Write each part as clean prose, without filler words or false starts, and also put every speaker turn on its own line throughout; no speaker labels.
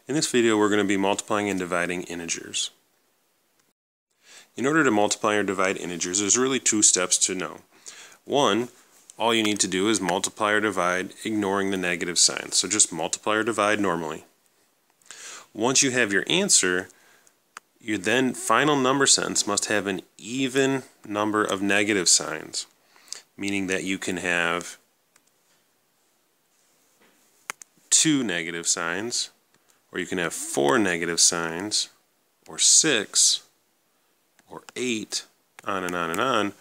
In this video we're going to be multiplying and dividing integers. In order to multiply or divide integers, there's really two steps to know. One, all you need to do is multiply or divide ignoring the negative sign. So just multiply or divide normally. Once you have your answer, your then final number sentence must have an even number of negative signs, meaning that you can have 2 negative signs, or you can have 4 negative signs, or 6, or 8, on and on and on,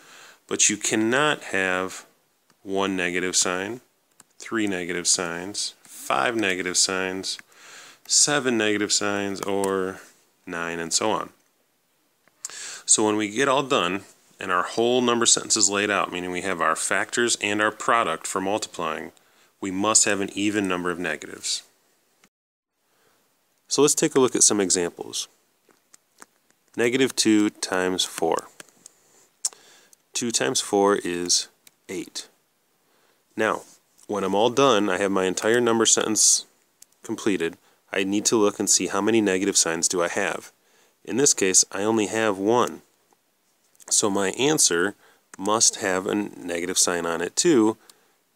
but you cannot have 1 negative sign, 3 negative signs, 5 negative signs, 7 negative signs, or 9, and so on. So when we get all done and our whole number sentence is laid out, meaning we have our factors and our product for multiplying, we must have an even number of negatives. So let's take a look at some examples. Negative 2 times 4. 2 times 4 is 8. Now, when I'm all done, I have my entire number sentence completed. I need to look and see how many negative signs do I have. In this case, I only have 1. So my answer must have a negative sign on it too,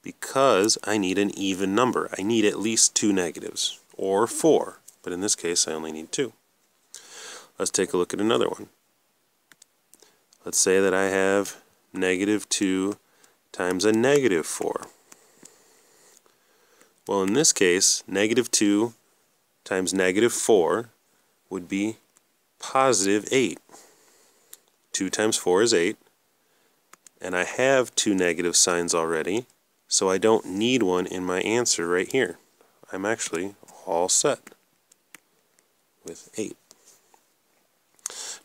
because I need an even number. I need at least 2 negatives, or 4, but in this case I only need 2. Let's take a look at another one. Let's say that I have negative 2 times a negative 4. Well, in this case, negative 2 times negative 4 would be positive 8. 2 times 4 is 8, and I have 2 negative signs already, so I don't need one in my answer right here. I'm actually all set with 8.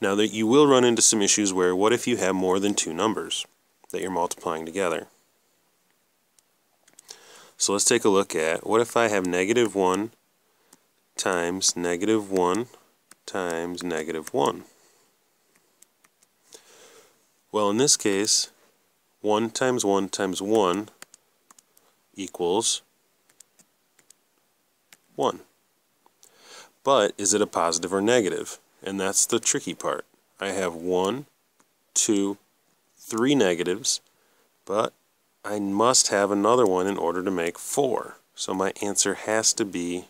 Now that you will run into some issues where, what if you have more than 2 numbers that you're multiplying together? So let's take a look at, what if I have negative 1 times negative 1 times negative 1? Well, in this case, 1 times 1 times 1 equals 1. But is it a positive or negative? And that's the tricky part. I have 1, 2, 3 negatives, but I must have another one in order to make 4. So my answer has to be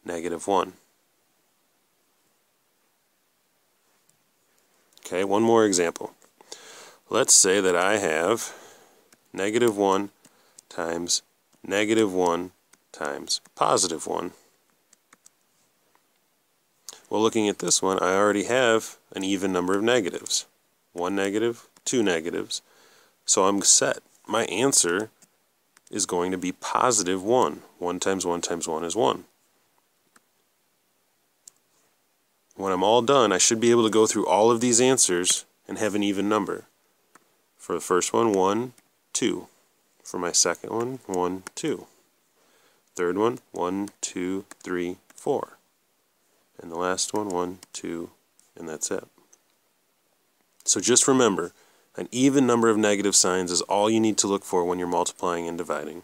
negative 1. Okay, one more example. Let's say that I have negative 1 times negative 1 times positive 1. Well, looking at this one, I already have an even number of negatives. 1 negative, 2 negatives. So I'm set. My answer is going to be positive 1. 1 times 1 times 1 is 1. When I'm all done, I should be able to go through all of these answers and have an even number. For the first one, 1, 2. For my second one, 1, 2. Third one, 1, 2, 3, 4. And the last one, 1, 2, and that's it. So just remember, an even number of negative signs is all you need to look for when you're multiplying and dividing.